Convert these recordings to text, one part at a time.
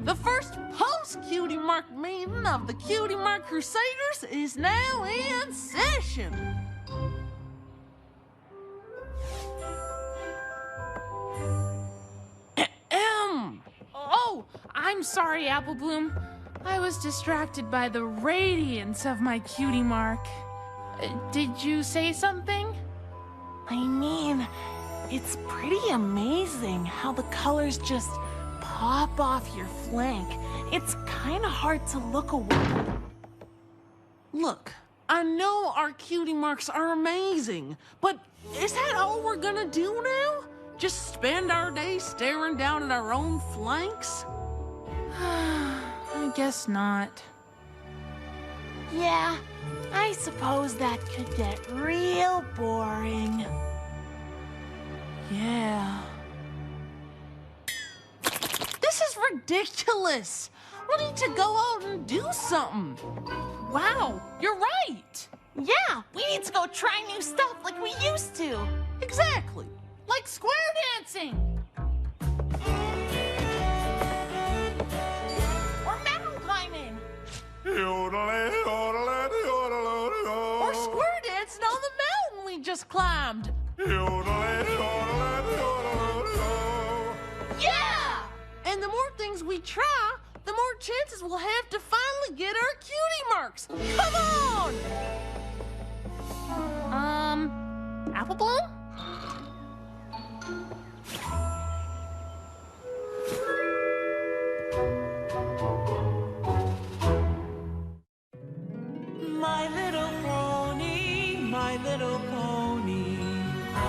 The first post-Cutie Mark meeting of the Cutie Mark Crusaders is now in session. Oh, I'm sorry, Apple Bloom. I was distracted by the radiance of my Cutie Mark. Did you say something? I mean, it's pretty amazing how the colors just pop off your flank. It's kind of hard to look away. Look, I know our Cutie Marks are amazing, but is that all we're gonna do now? Just spend our day staring down at our own flanks? I guess not. Yeah, I suppose that could get real boring. Yeah. This is ridiculous! We need to go out and do something. Wow, you're right! Yeah, we need to go try new stuff like we used to. Exactly. Like square dancing! Or mountain climbing! Or square dancing on the mountain we just climbed. Yeah! And the more things we try, the more chances we'll have to finally get our Cutie Marks. Come on! Apple Bloom? My little pony, my little pony. My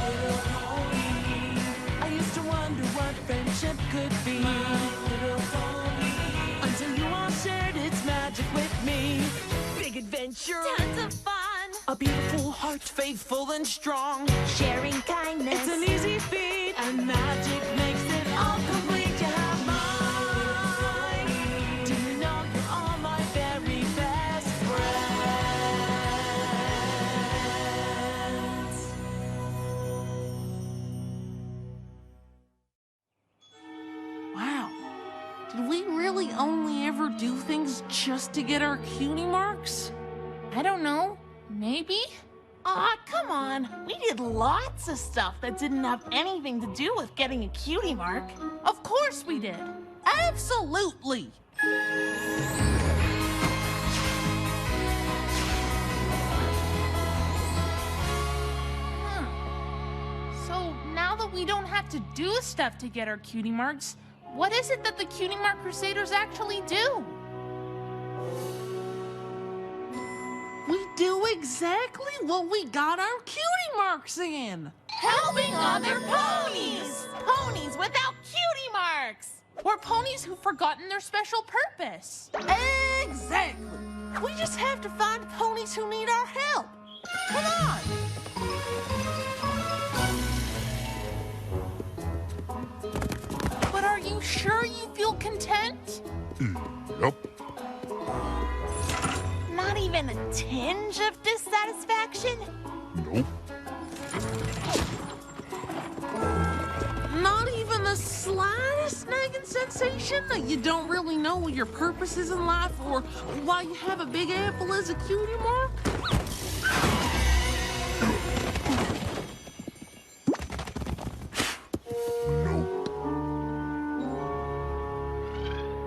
little pony. I used to wonder what friendship could be. My little pony. Until you all shared its magic with me. Big adventure. Tons of fun! A beautiful heart, faithful and strong. Sharing kindness. It's an easy feat, and magic makes it all complete. You have mine. Do you know you're all my very best friends? Wow. Did we really only ever do things just to get our Cutie Marks? I don't know. Maybe? Aw, come on. We did lots of stuff that didn't have anything to do with getting a Cutie Mark. Of course we did. Absolutely. So now that we don't have to do stuff to get our Cutie Marks, what is it that the Cutie Mark Crusaders actually do? We do exactly what we got our Cutie Marks in. Helping other ponies! Ponies without Cutie Marks! Or ponies who've forgotten their special purpose. Exactly. We just have to find ponies who need our help. Come on. But are you sure you feel content? Nope. Not even a tinge of dissatisfaction? Nope. Not even the slightest nagging sensation that you don't really know what your purpose is in life or why you have a big apple as a Cutie Mark?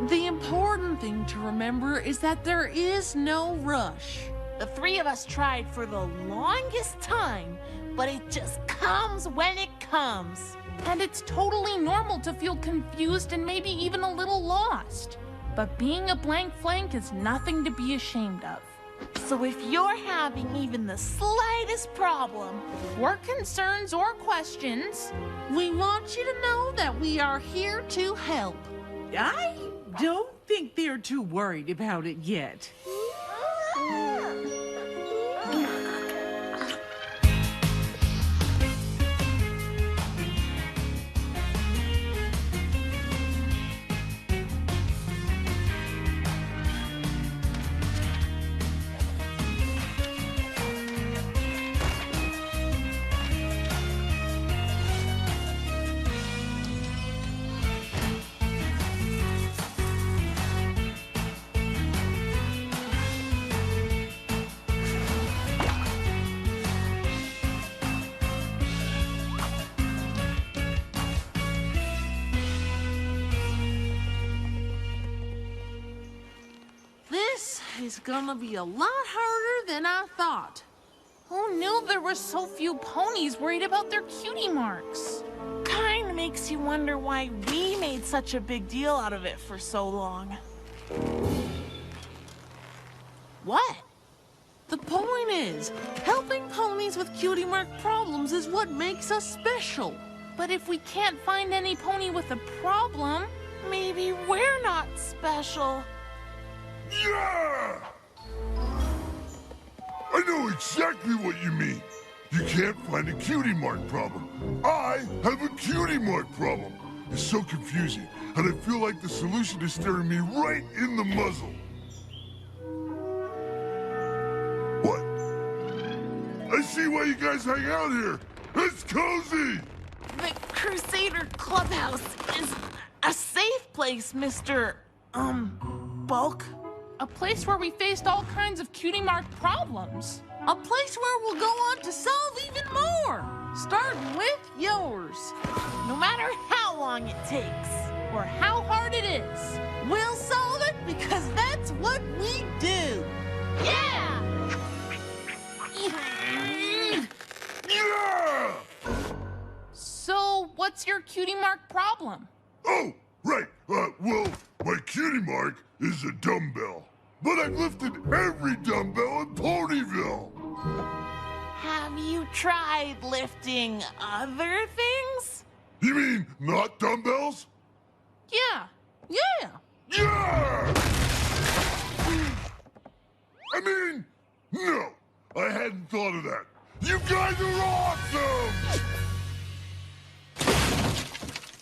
The important thing to remember is that there is no rush. The three of us tried for the longest time, but it just comes when it comes. And it's totally normal to feel confused and maybe even a little lost. But being a blank flank is nothing to be ashamed of. So if you're having even the slightest problem, Or concerns or questions, We want you to know that we are here to help. I don't think they're too worried about it yet. is gonna be a lot harder than I thought. Who knew there were so few ponies worried about their cutie marks? Kinda makes you wonder why we made such a big deal out of it for so long. What? The point is, helping ponies with cutie mark problems is what makes us special. But if we can't find any pony with a problem, Maybe we're not special. Yeah! I know exactly what you mean. You can't find a cutie mark problem. I have a cutie mark problem. It's so confusing, and I feel like the solution is staring me right in the muzzle. What? I see why you guys hang out here. It's cozy! The Crusader Clubhouse is a safe place, Mr. Bulk. a place where we faced all kinds of cutie mark problems. A place where we'll go on to solve even more, starting with yours. No matter how long it takes. Or how hard it is. We'll solve it because that's what we do. Yeah! Yeah! So, what's your cutie mark problem? Oh, right. Well, my cutie mark is a dumbbell. But I've lifted every dumbbell in Ponyville. Have you tried lifting other things? You mean not dumbbells? Yeah. Yeah. Yeah! I mean, no. I hadn't thought of that. You guys are awesome!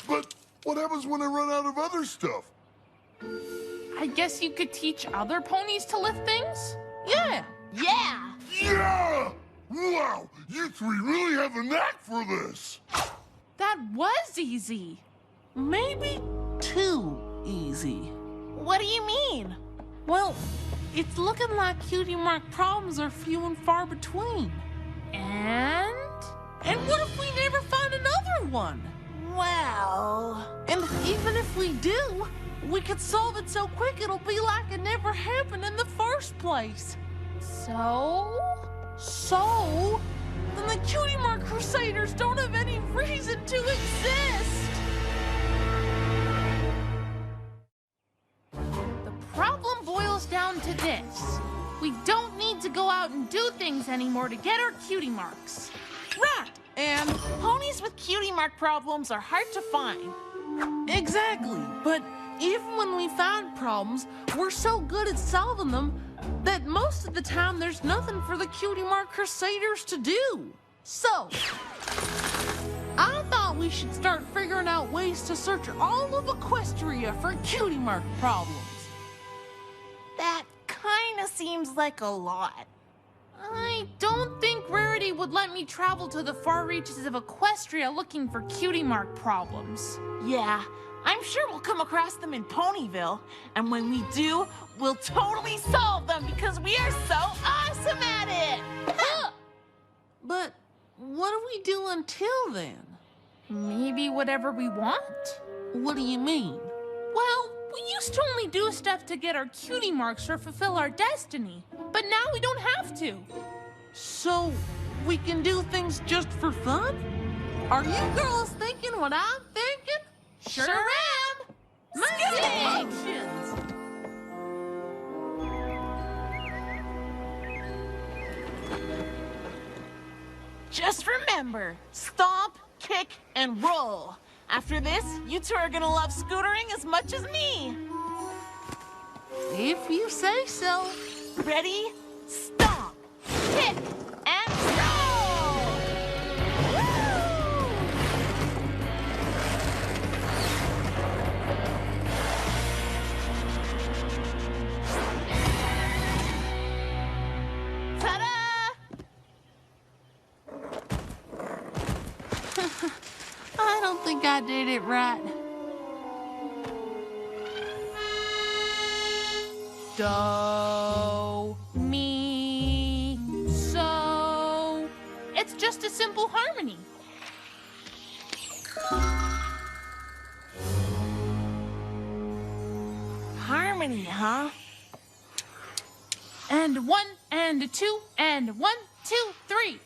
But what happens when I run out of other stuff? I guess you could teach other ponies to lift things? Yeah. Yeah! Yeah! Wow, you three really have a knack for this. That was easy. Maybe too easy. What do you mean? Well, it's looking like cutie mark problems are few and far between. And? And what if we never find another one? Well... And even if we do, we could solve it so quick it'll be like it never happened in the first place. So? So, then the Cutie Mark Crusaders don't have any reason to exist. The problem boils down to this. We don't need to go out and do things anymore to get our cutie marks. Right, and Ponies with cutie mark problems are hard to find. exactly, but even when we find problems, we're so good at solving them that most of the time there's nothing for the Cutie Mark Crusaders to do. So, I thought we should start figuring out ways to search all of Equestria for cutie mark problems. That kinda seems like a lot. I don't think Rarity would let me travel to the far reaches of Equestria looking for cutie mark problems. Yeah, I'm sure we'll come across them in Ponyville. And when we do, we'll totally solve them because we are so awesome at it! But what do we do until then? Maybe whatever we want? What do you mean? Well, we used to only do stuff to get our cutie marks or fulfill our destiny. But now we don't have to. So, we can do things just for fun? Are you girls thinking what I'm thinking? Sure am! Malfunctions! Just remember, stomp, kick, and roll. After this, you two are gonna love scootering as much as me. If you say so. Ready? Stomp, kick, and roll! Woo! Ta-da! I don't think I did it right. Do, mi, so. It's just a simple harmony. Harmony, huh? And 1 and 2 and 1, 2, 3.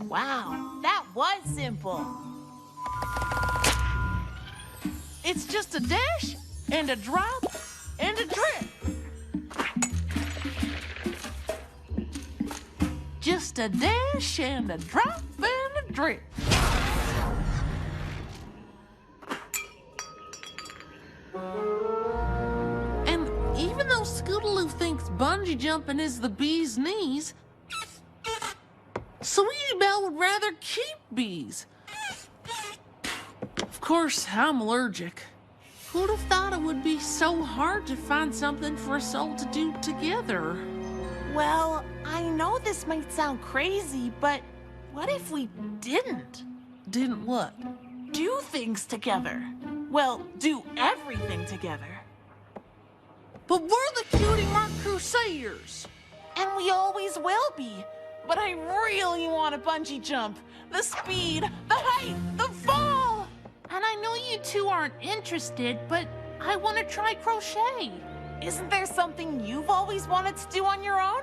Wow, that was simple. It's just a dash and a drop and a drip. Just a dash and a drop and a drip. And even though Scootaloo thinks bungee jumping is the bee's knees, Sweetie Belle would rather keep bees. Of course, I'm allergic. Who'd have thought it would be so hard to find something for us all to do together? Well, I know this might sound crazy, but what if we didn't? Didn't what? Do things together. Well, do everything together. But we're the Cutie Mark Crusaders. And we always will be. But I really want a bungee jump. The speed, the height, the fall. And I know you two aren't interested, but I want to try crochet. Isn't there something you've always wanted to do on your own?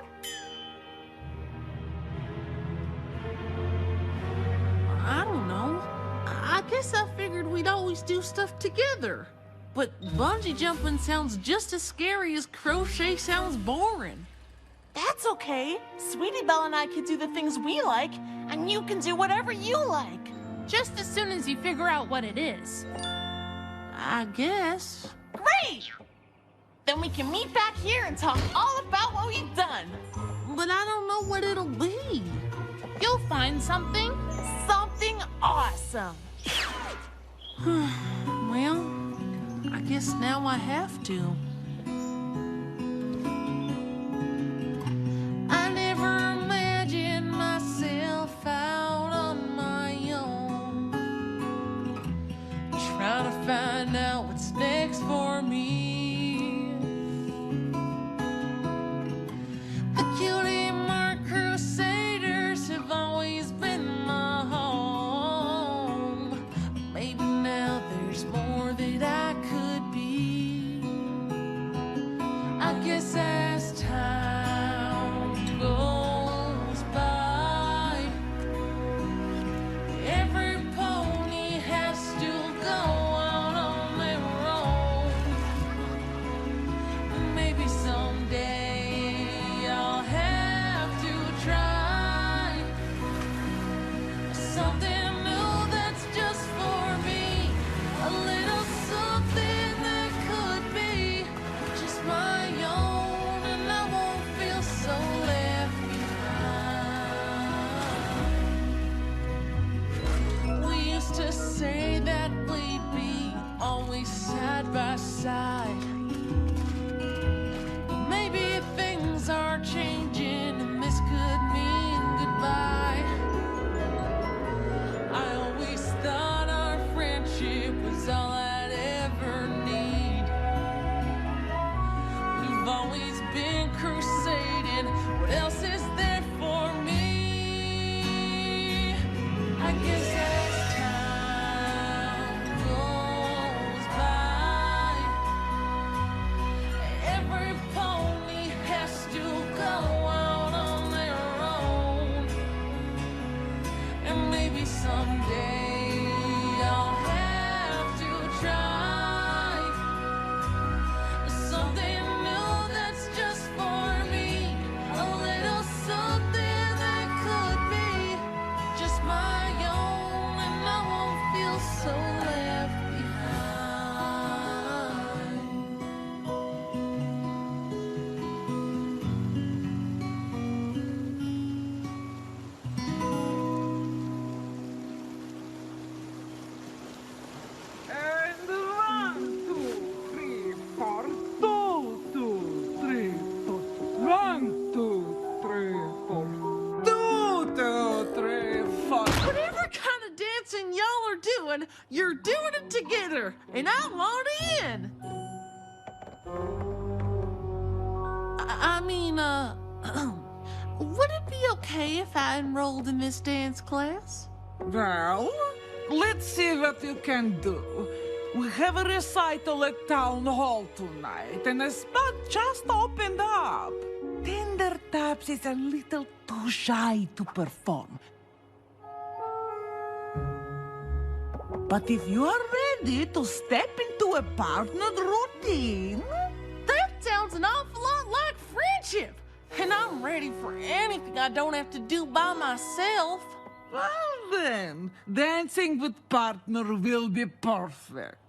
I don't know. I guess I figured we'd always do stuff together. But bungee jumping sounds just as scary as crochet sounds boring. That's okay. Sweetie Belle and I can do the things we like, and you can do whatever you like. Just as soon as you figure out what it is. I guess. Great! Then we can meet back here and talk all about what we've done. But I don't know what it'll be. You'll find something. Something awesome. Well, I guess now I have to. I never imagined myself out on my own, trying to find out what's next for me. The Cutie Mark Crusaders have always been my home. Maybe now there's more that I could be. I guess as time goes by, every pony has to go out on their own. Maybe someday I'll have to try something new that's just for me. A little something that could be just my own, and I won't feel so left behind. We used to say that we'd be always side by side. Maybe things are changing, and this could mean goodbye. I always thought our friendship was all I'd ever need. We've always been crusading. What else is there for me? I guess as time goes by, every pony has to go out on their own. And maybe someday I'll have to try something new that's just for me. A little something that could be just my own, and I won't feel so left behind. And 1, 2, 3, 4. 2, 2, 3, 4. 1, 2, 3, 4. 2, 2, 3, 4. Whatever kind of dancing y'all are doing, you're doing it together, and I want in. I mean, would it be okay if I enrolled in this dance class? Well, let's see what you can do. We have a recital at Town Hall tonight, and the spot just opened up. Tender Taps is a little too shy to perform. But if you are ready to step into a partnered routine... That sounds an awful lot like friendship. And I'm ready for anything I don't have to do by myself. Well then, dancing with partner will be perfect.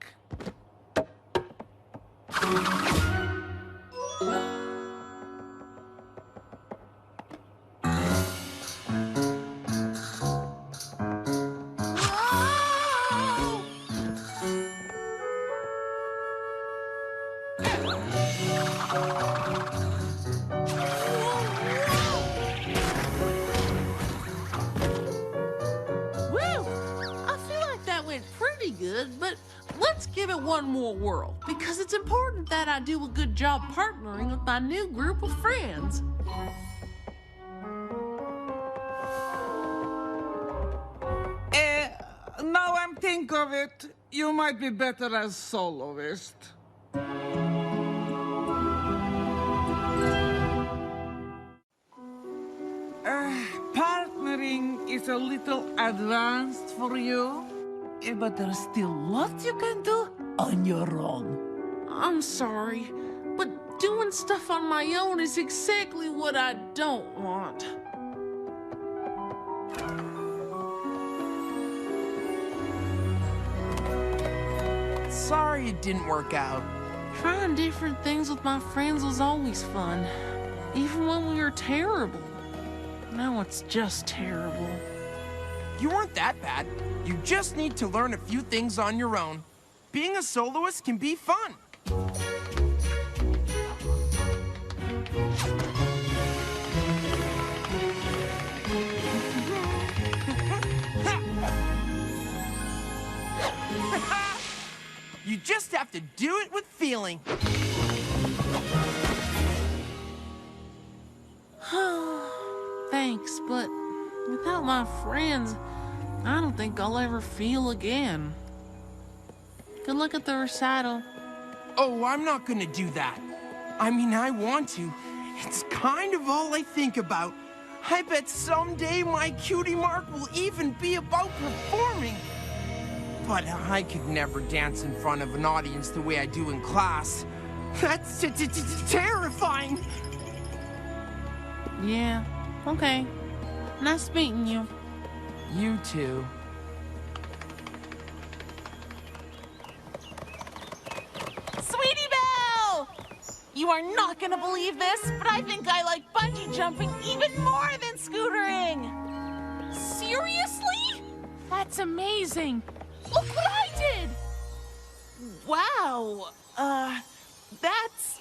Good, but let's give it one more whirl, because it's important that I do a good job partnering with my new group of friends. Now I'm think of it, you might be better as soloist. Partnering is a little advanced for you. But there's still lots you can do on your own. I'm sorry, but doing stuff on my own is exactly what I don't want. Sorry it didn't work out. Trying different things with my friends was always fun, even when we were terrible. Now it's just terrible. You weren't that bad. You just need to learn a few things on your own. Being a soloist can be fun. You just have to do it with feeling. Thanks, but without my friends, I don't think I'll ever feel again. Good luck at the recital. Oh, I'm not gonna do that. I mean, I want to. It's kind of all I think about. I bet someday my cutie mark will even be about performing. But I could never dance in front of an audience the way I do in class. That's terrifying. Yeah, okay. Nice meeting you. You too. Sweetie Belle! You are not gonna believe this, but I think I like bungee jumping even more than scootering! Seriously? That's amazing. Look what I did! Wow, that's,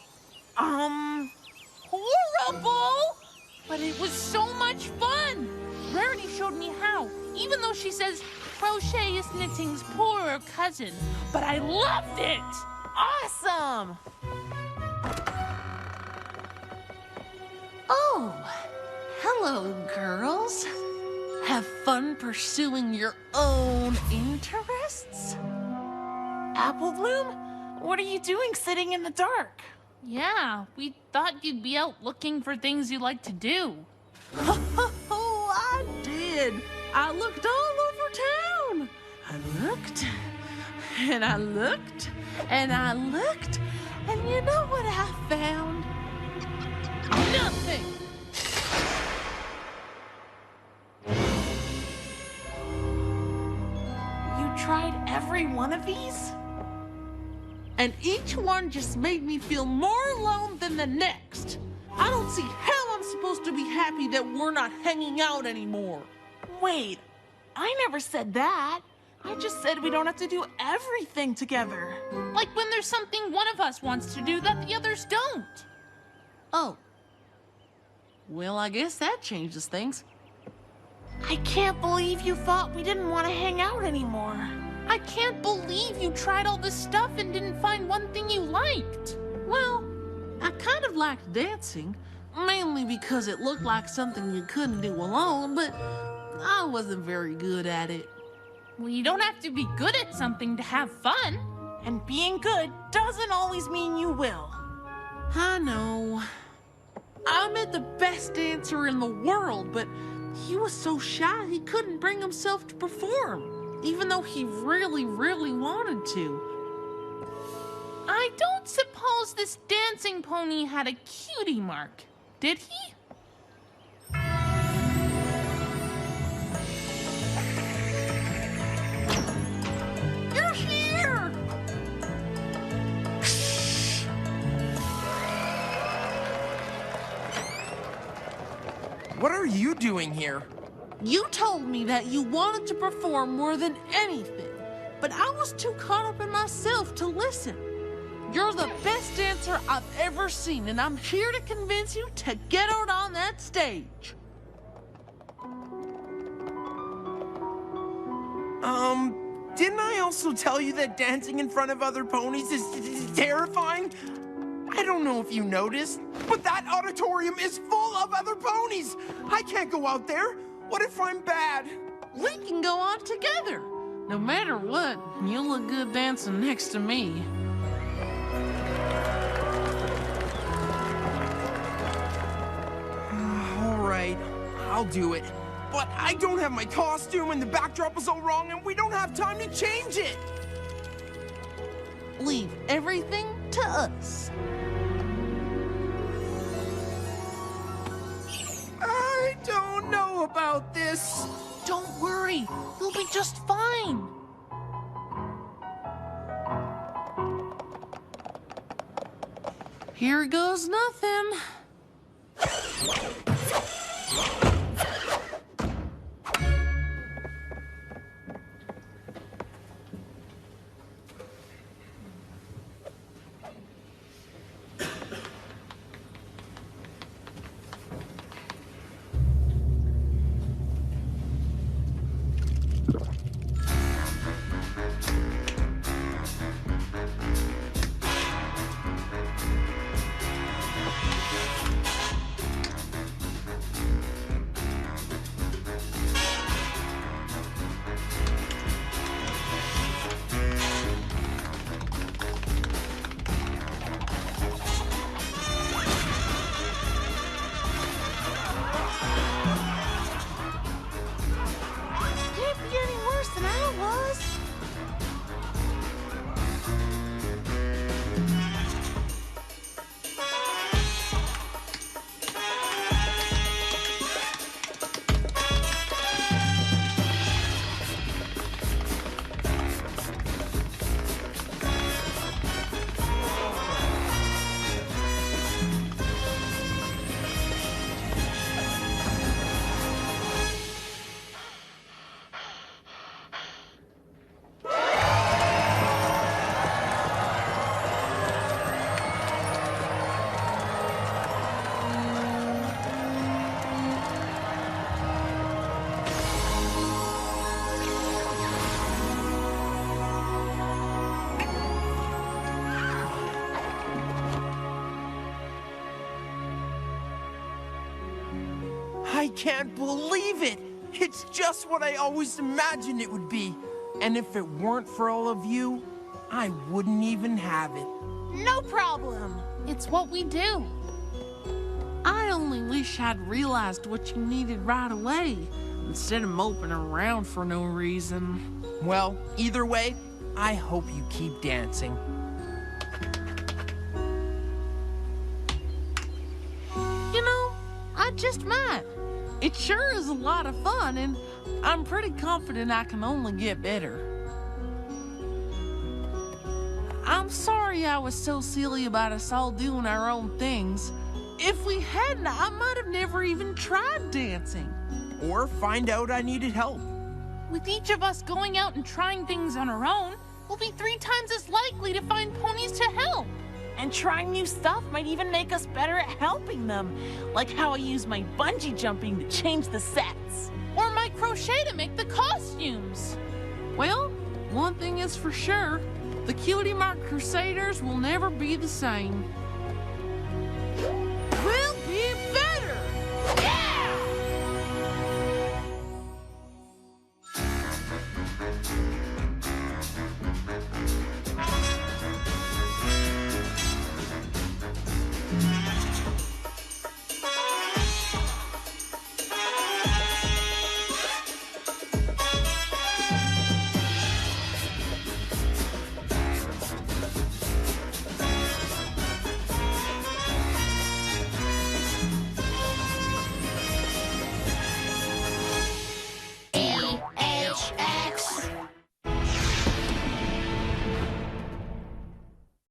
horrible! But it was so much fun! Rarity showed me how, even though she says crochet is knitting's poorer cousin. But I loved it! awesome! Oh, hello, girls. Have fun pursuing your own interests? Apple Bloom, what are you doing sitting in the dark? Yeah, we thought you'd be out looking for things you like to do. Oh, I did. I looked all over town. I looked, and I looked, and I looked, and you know what I found? Nothing. You tried every one of these? And each one just made me feel more alone than the next. I don't see how I'm supposed to be happy that we're not hanging out anymore. Wait, I never said that. I just said we don't have to do everything together. Like when there's something one of us wants to do that the others don't. Oh. Well, I guess that changes things. I can't believe you thought we didn't want to hang out anymore. I can't believe you tried all this stuff and didn't find one thing you liked. Well, I kind of liked dancing, mainly because it looked like something you couldn't do alone, but I wasn't very good at it. Well, you don't have to be good at something to have fun. And being good doesn't always mean you will. I know. I met the best dancer in the world, but he was so shy he couldn't bring himself to perform, even though he really, really wanted to. I don't suppose this dancing pony had a cutie mark, did he? You're here! What are you doing here? You told me that you wanted to perform more than anything, but I was too caught up in myself to listen. You're the best dancer I've ever seen, and I'm here to convince you to get out on that stage. Didn't I also tell you that dancing in front of other ponies is terrifying? I don't know if you noticed, but that auditorium is full of other ponies. I can't go out there. What if I'm bad? We can go on together. No matter what, you look good dancing next to me. All right, I'll do it. But I don't have my costume and the backdrop is all wrong and we don't have time to change it. Leave everything to us. I don't know about this. Don't worry, you'll be just fine. Here goes nothing. I can't believe it! It's just what I always imagined it would be. And if it weren't for all of you, I wouldn't even have it. No problem. It's what we do. I only wish I'd realized what you needed right away, instead of moping around for no reason. Well, either way, I hope you keep dancing. You know, I just might. It sure is a lot of fun, and I'm pretty confident I can only get better. I'm sorry I was so silly about us all doing our own things. If we hadn't, I might have never even tried dancing. Or find out I needed help. With each of us going out and trying things on our own, we'll be 3 times as likely to find ponies to help. And trying new stuff might even make us better at helping them. Like how I use my bungee jumping to change the sets. Or my crochet to make the costumes. Well, one thing is for sure, the Cutie Mark Crusaders will never be the same.